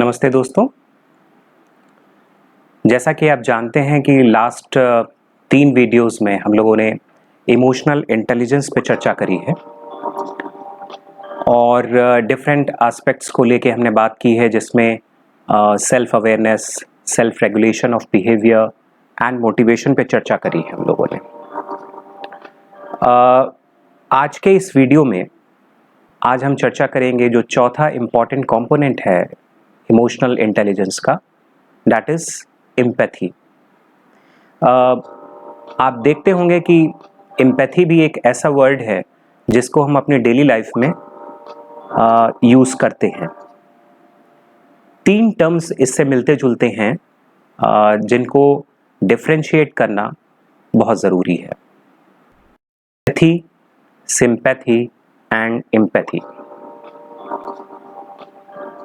नमस्ते दोस्तों। जैसा कि आप जानते हैं कि लास्ट 3 वीडियोस में हम लोगों ने इमोशनल इंटेलिजेंस पे चर्चा करी है और डिफरेंट एस्पेक्ट्स को लेके हमने बात की है, जिसमें self awareness, self regulation of behaviour and motivation पे चर्चा करी है हम लोगों ने। आज के इस वीडियो में आज हम चर्चा करेंगे जो चौथा इम्पॉर्टेंट कंपोनेंट है इमोशनल इंटेलिजेंस का, दैट इज एम्पैथी। आप देखते होंगे कि एम्पैथी भी एक ऐसा वर्ड है जिसको हम अपनी डेली लाइफ में यूज़ करते हैं। 3 टर्म्स इससे मिलते जुलते हैं जिनको डिफरेंशिएट करना बहुत ज़रूरी है। Empathy, sympathy and empathy.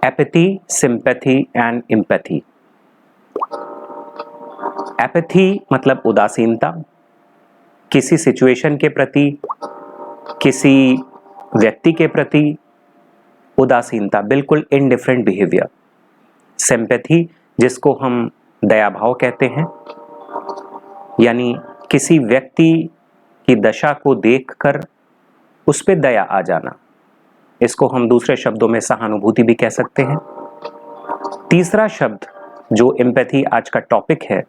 Apathy, sympathy and empathy. Apathy मतलब उदासीनता, किसी सिचुएशन के प्रति, किसी व्यक्ति के प्रति उदासीनता, बिल्कुल इनडिफरेंट बिहेवियर। सिंपैथी, जिसको हम दया भाव कहते हैं, यानी किसी व्यक्ति की दशा को देखकर उस पे दया आ जाना, इसको हम दूसरे शब्दों में सहानुभूति भी कह सकते हैं। तीसरा शब्द जो एम्पैथी आज का टॉपिक है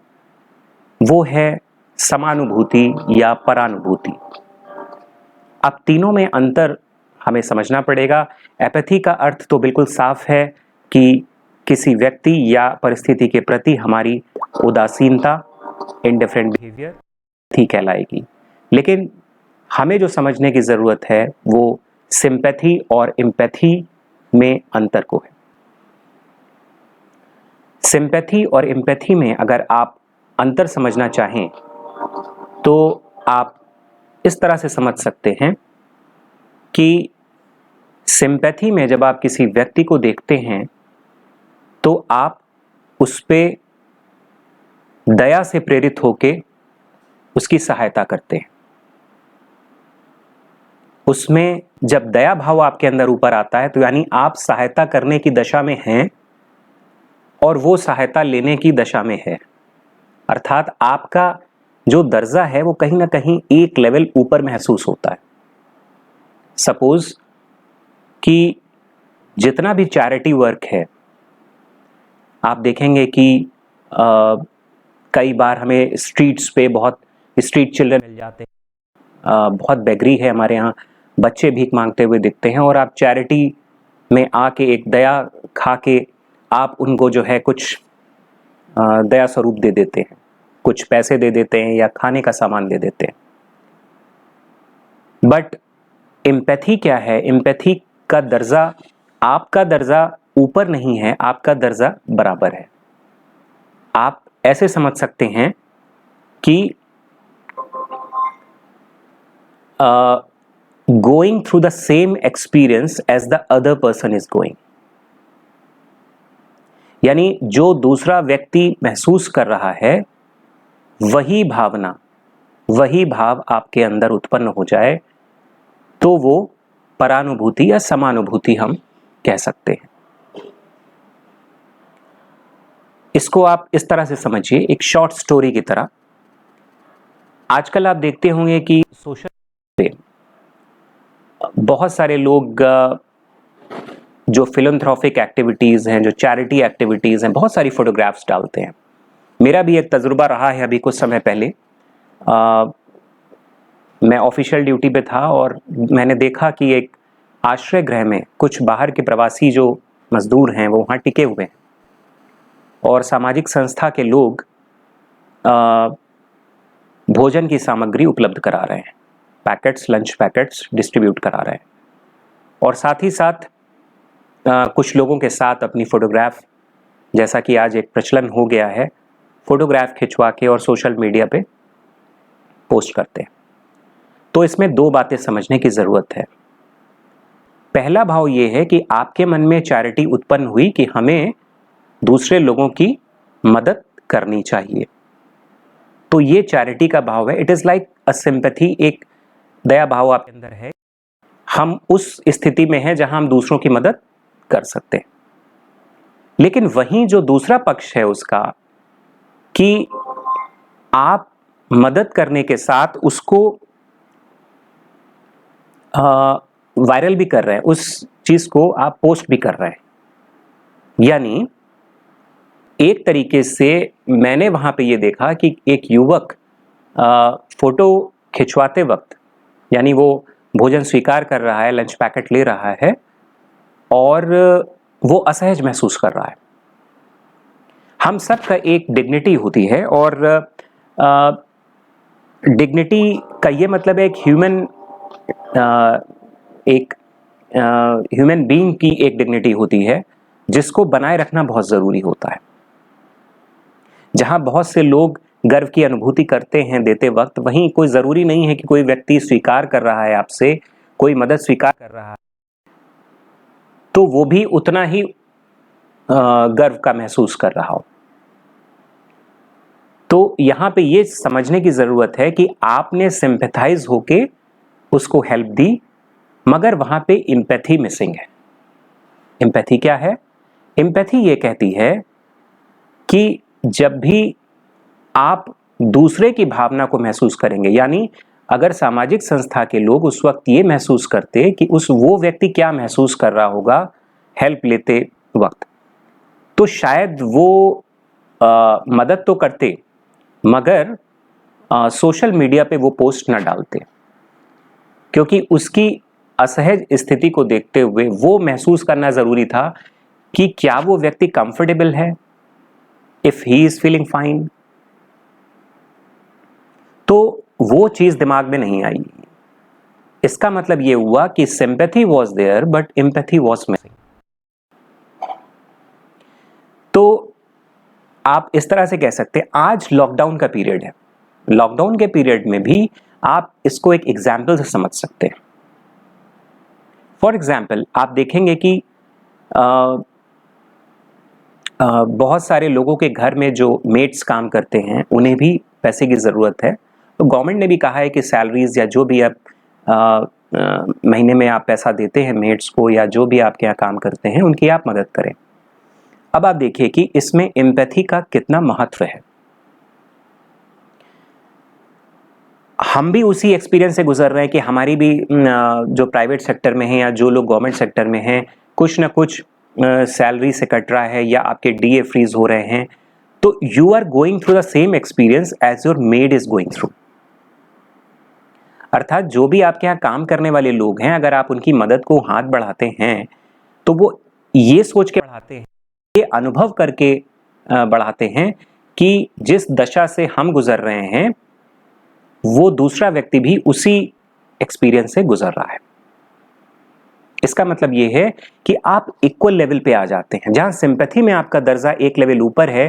वो है समानुभूति या परानुभूति। अब तीनों में अंतर हमें समझना पड़ेगा। एपैथी का अर्थ तो बिल्कुल साफ है कि किसी व्यक्ति या परिस्थिति के प्रति हमारी उदासीनता, इनडिफरेंट बिहेवियर थी कहलाएगी। लेकिन हमें जो समझने की ज़रूरत है वो सिंपैथी और एम्पैथी में अंतर को है। सिंपैथी और एम्पैथी में अगर आप अंतर समझना चाहें तो आप इस तरह से समझ सकते हैं कि सिंपैथी में जब आप किसी व्यक्ति को देखते हैं तो आप उस पे दया से प्रेरित होके उसकी सहायता करते हैं। उसमें जब दया भाव आपके अंदर ऊपर आता है तो यानी आप सहायता करने की दशा में हैं और वो सहायता लेने की दशा में है। अर्थात आपका जो दर्जा है वो कहीं ना कहीं एक लेवल ऊपर महसूस होता है। सपोज कि जितना भी चैरिटी वर्क है, आप देखेंगे कि कई बार हमें स्ट्रीट्स पे बहुत स्ट्रीट चिल्ड्रन मिल जाते हैं। बहुत बेगरी है हमारे यहाँ, बच्चे भीख मांगते हुए दिखते हैं और आप चैरिटी में आके एक दया खा के आप उनको जो है कुछ दया स्वरूप दे देते हैं, कुछ पैसे दे देते हैं या खाने का सामान दे देते हैं। बट एम्पैथी क्या है? एम्पैथी का दर्जा, आपका दर्जा ऊपर नहीं है, आपका दर्जा बराबर है। आप ऐसे समझ सकते हैं कि going through the same experience as the other person is going, यानी जो दूसरा व्यक्ति महसूस कर रहा है वही भावना, वही भाव आपके अंदर उत्पन्न हो जाए तो वो परानुभूति या समानुभूति हम कह सकते हैं। इसको आप इस तरह से समझिए, एक शॉर्ट स्टोरी की तरह। आजकल आप देखते होंगे कि सोशल पे बहुत सारे लोग जो फिलैंथ्रोपिक एक्टिविटीज़ हैं, जो चैरिटी एक्टिविटीज़ हैं, बहुत सारी फोटोग्राफ्स डालते हैं। मेरा भी एक तजुर्बा रहा है। अभी कुछ समय पहले मैं ऑफिशियल ड्यूटी पे था और मैंने देखा कि एक आश्रय गृह में कुछ बाहर के प्रवासी जो मजदूर हैं वो वहाँ टिके हुए हैं और सामाजिक संस्था के लोग भोजन की सामग्री उपलब्ध करा रहे हैं, पैकेट्स, लंच पैकेट्स डिस्ट्रीब्यूट करा रहे हैं और साथ ही साथ कुछ लोगों के साथ अपनी फ़ोटोग्राफ, जैसा कि आज एक प्रचलन हो गया है, फ़ोटोग्राफ खिंचवा के और सोशल मीडिया पे पोस्ट करते हैं। तो इसमें 2 बातें समझने की ज़रूरत है। पहला भाव ये है कि आपके मन में चैरिटी उत्पन्न हुई कि हमें दूसरे लोगों की मदद करनी चाहिए, तो ये चैरिटी का भाव है। It is like a sympathy, एक दया भाव आपके अंदर है। हम उस स्थिति में हैं जहां हम दूसरों की मदद कर सकते हैं। लेकिन वहीं जो दूसरा पक्ष है उसका, कि आप मदद करने के साथ उसको वायरल भी कर रहे हैं, उस चीज को आप पोस्ट भी कर रहे हैं। यानी एक तरीके से मैंने वहां पे ये देखा कि एक युवक फोटो खिंचवाते वक्त, यानी वो भोजन स्वीकार कर रहा है, लंच पैकेट ले रहा है और वो असहज महसूस कर रहा है। हम सब का एक डिग्निटी होती है और डिग्निटी का ये मतलब है एक ह्यूमन बीइंग की एक डिग्निटी होती है जिसको बनाए रखना बहुत ज़रूरी होता है। जहां बहुत से लोग गर्व की अनुभूति करते हैं देते वक्त, वहीं कोई ज़रूरी नहीं है कि कोई व्यक्ति स्वीकार कर रहा है आपसे, कोई मदद स्वीकार कर रहा है तो वो भी उतना ही गर्व का महसूस कर रहा हो। तो यहां पे ये समझने की ज़रूरत है कि आपने सिंपैथाइज होके उसको हेल्प दी, मगर वहां पे एम्पैथी मिसिंग है। एम्पैथी क्या है? एम्पैथी ये कहती है कि जब भी आप दूसरे की भावना को महसूस करेंगे, यानी अगर सामाजिक संस्था के लोग उस वक्त ये महसूस करते कि वो व्यक्ति क्या महसूस कर रहा होगा हेल्प लेते वक्त, तो शायद वो मदद तो करते मगर सोशल मीडिया पे वो पोस्ट ना डालते, क्योंकि उसकी असहज स्थिति को देखते हुए वो महसूस करना ज़रूरी था कि क्या वो व्यक्ति कंफर्टेबल है, if he is feeling fine. तो वो चीज़ दिमाग में नहीं आई। इसका मतलब ये हुआ कि sympathy was there but empathy was missing. तो आप इस तरह से कह सकते हैं, आज लॉकडाउन का पीरियड है, लॉकडाउन के पीरियड में भी आप इसको एक एग्जाम्पल से समझ सकते हैं। फॉर एग्जाम्पल आप देखेंगे कि बहुत सारे लोगों के घर में जो मेड्स काम करते हैं उन्हें भी पैसे की ज़रूरत है। तो गवर्नमेंट ने भी कहा है कि सैलरीज या जो भी आप महीने में आप पैसा देते हैं मेड्स को या जो भी आपके यहाँ काम करते हैं उनकी आप मदद करें। अब आप देखिए कि इसमें एम्पैथी का कितना महत्व है। हम भी उसी एक्सपीरियंस से गुजर रहे हैं कि हमारी भी जो प्राइवेट सेक्टर में है या जो लोग गवर्नमेंट सेक्टर में हैं, कुछ ना कुछ सैलरी से कट रहा है या आपके डीए फ्रीज हो रहे हैं। तो you are going through the same experience as your maid is going through. अर्थात जो भी आपके यहाँ काम करने वाले लोग हैं, अगर आप उनकी मदद को हाथ बढ़ाते हैं तो वो ये सोच के बढ़ाते हैं, ये अनुभव करके बढ़ाते हैं कि जिस दशा से हम गुजर रहे हैं वो दूसरा व्यक्ति भी उसी एक्सपीरियंस से गुजर रहा है। इसका मतलब ये है कि आप इक्वल लेवल पे आ जाते हैं। जहां सिंपैथी में आपका दर्जा एक लेवल ऊपर है,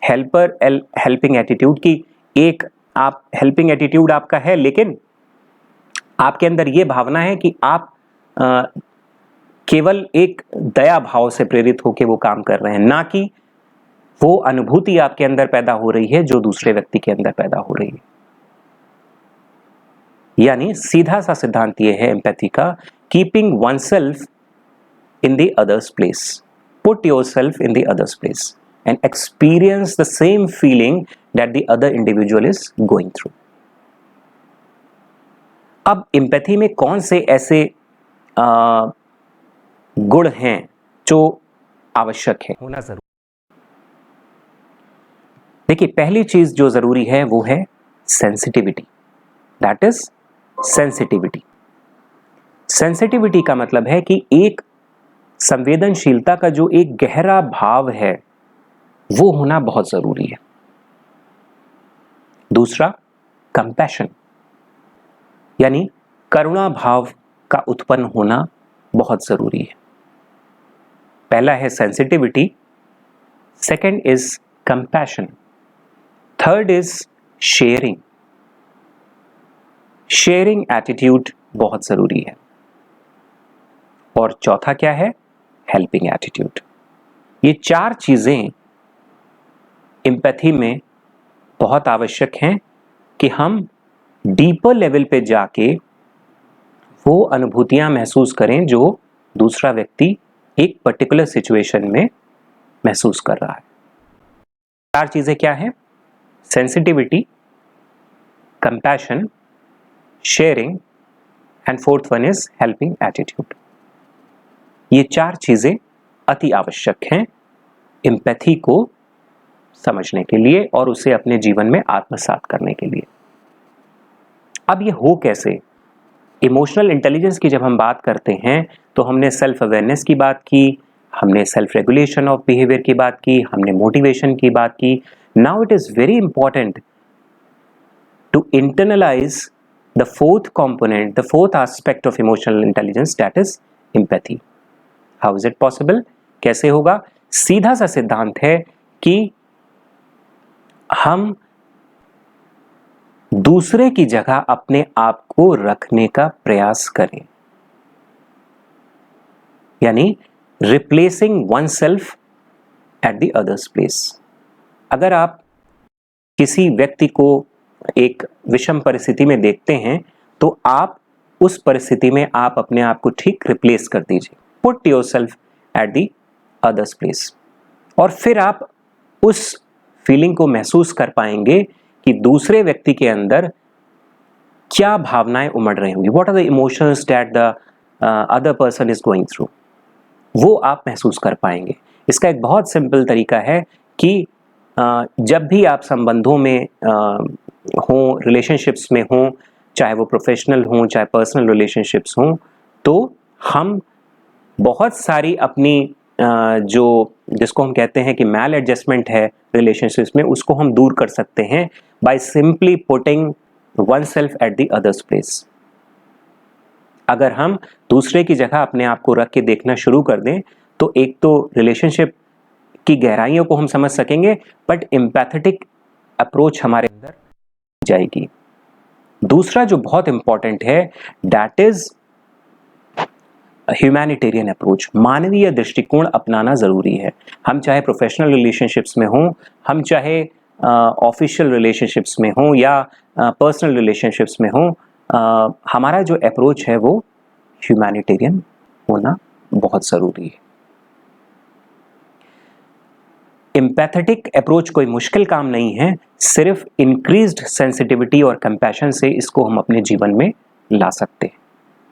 हेल्पिंग एटीट्यूड की, एक आप हेल्पिंग एटीट्यूड आपका है, लेकिन आपके अंदर ये भावना है कि आप केवल एक दया भाव से प्रेरित होकर वो काम कर रहे हैं, ना कि वो अनुभूति आपके अंदर पैदा हो रही है जो दूसरे व्यक्ति के अंदर पैदा हो रही है। यानी सीधा सा सिद्धांत ये है एम्पैथी का, keeping one self in the others place, put your self in the others place and experience the same feeling that the other individual is going through. अब एम्पैथी में कौन से ऐसे गुण हैं जो आवश्यक है, होना जरूरी। देखिए, पहली चीज जो जरूरी है वो है sensitivity, that is sensitivity. Sensitivity का मतलब है कि एक संवेदनशीलता का जो एक गहरा भाव है वो होना बहुत जरूरी है। दूसरा, कंपैशन, यानी करुणा भाव का उत्पन्न होना बहुत जरूरी है। पहला है sensitivity, second is compassion, third is sharing. Sharing attitude बहुत जरूरी है। और चौथा क्या है? Helping attitude. ये चार चीजें एम्पैथी में बहुत आवश्यक हैं कि हम डीपर लेवल पे जाके वो अनुभूतियां महसूस करें जो दूसरा व्यक्ति एक पर्टिकुलर सिचुएशन में महसूस कर रहा है। 4 चीजें क्या हैं? Sensitivity, compassion, sharing and 4th one is helping attitude. ये 4 चीजें अति आवश्यक हैं एम्पैथी को समझने के लिए और उसे अपने जीवन में आत्मसात करने के लिए। अब ये हो कैसे? इमोशनल इंटेलिजेंस की जब हम बात करते हैं तो हमने सेल्फ अवेयरनेस की बात की, हमने सेल्फ रेगुलेशन ऑफ बिहेवियर की बात की, हमने मोटिवेशन की बात की। Now it is very important to internalise the 4th component, the 4th aspect of emotional intelligence, that is empathy. How is it possible? कैसे होगा? सीधा सा सिद्धांत है कि हम दूसरे की जगह अपने आप को रखने का प्रयास करें, यानी replacing one self at the others place. अगर आप किसी व्यक्ति को एक विषम परिस्थिति में देखते हैं तो आप उस परिस्थिति में आप अपने आप को ठीक रिप्लेस कर दीजिए, put your self at the others place, और फिर आप उस फीलिंग को महसूस कर पाएंगे कि दूसरे व्यक्ति के अंदर क्या भावनाएं उमड़ रही होंगी, what are the emotions that the other person is going through, वो आप महसूस कर पाएंगे। इसका एक बहुत सिंपल तरीका है कि जब भी आप संबंधों में हों, रिलेशनशिप्स में हों, चाहे वो प्रोफेशनल हों चाहे पर्सनल रिलेशनशिप्स हों, तो हम बहुत सारी अपनी जिसको हम कहते हैं कि मैल एडजस्टमेंट है रिलेशनशिप्स में, उसको हम दूर कर सकते हैं by simply putting one self at the others place. अगर हम दूसरे की जगह अपने आप को रख के देखना शुरू कर दें तो एक तो रिलेशनशिप की गहराइयों को हम समझ सकेंगे, बट एम्पैथेटिक अप्रोच हमारे अंदर जाएगी। दूसरा जो बहुत इंपॉर्टेंट है, दैट इज ह्यूमैनिटेरियन अप्रोच। मानवीय दृष्टिकोण अपनाना जरूरी है। हम चाहे प्रोफेशनल रिलेशनशिप्स में हों, हम चाहे ऑफिशियल रिलेशनशिप्स में हों या पर्सनल रिलेशनशिप्स में हों, हमारा जो अप्रोच है वो ह्यूमैनिटेरियन होना बहुत जरूरी है। एम्पैथेटिक अप्रोच कोई मुश्किल काम नहीं है, सिर्फ इंक्रीज्ड सेंसिटिविटी और कंपैशन से इसको हम अपने जीवन में ला सकते हैं।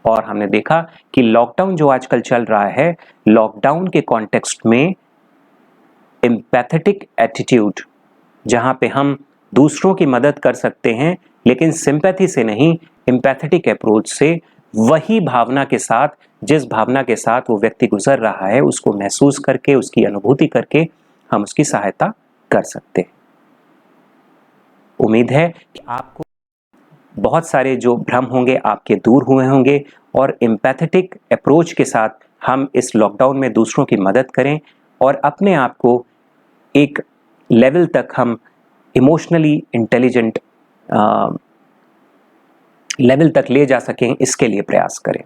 और हमने देखा कि लॉकडाउन जो आजकल चल रहा है, लॉकडाउन के कॉन्टेक्स्ट में एम्पैथेटिक एटीट्यूड, जहां पे हम दूसरों की मदद कर सकते हैं लेकिन सिंपैथी से नहीं, एम्पैथेटिक अप्रोच से वही भावना के साथ, जिस भावना के साथ वो व्यक्ति गुजर रहा है, उसको महसूस करके, उसकी अनुभूति करके हम उसकी सहायता कर सकते हैं। उम्मीद है कि आपको बहुत सारे जो भ्रम होंगे आपके दूर हुए होंगे और एम्पैथेटिक अप्रोच के साथ हम इस लॉकडाउन में दूसरों की मदद करें और अपने आप को एक लेवल तक हम इमोशनली इंटेलिजेंट लेवल तक ले जा सकें, इसके लिए प्रयास करें।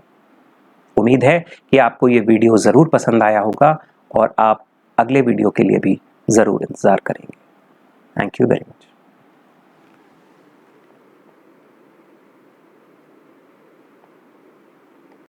उम्मीद है कि आपको ये वीडियो ज़रूर पसंद आया होगा और आप अगले वीडियो के लिए भी ज़रूर इंतज़ार करेंगे। Thank you very much.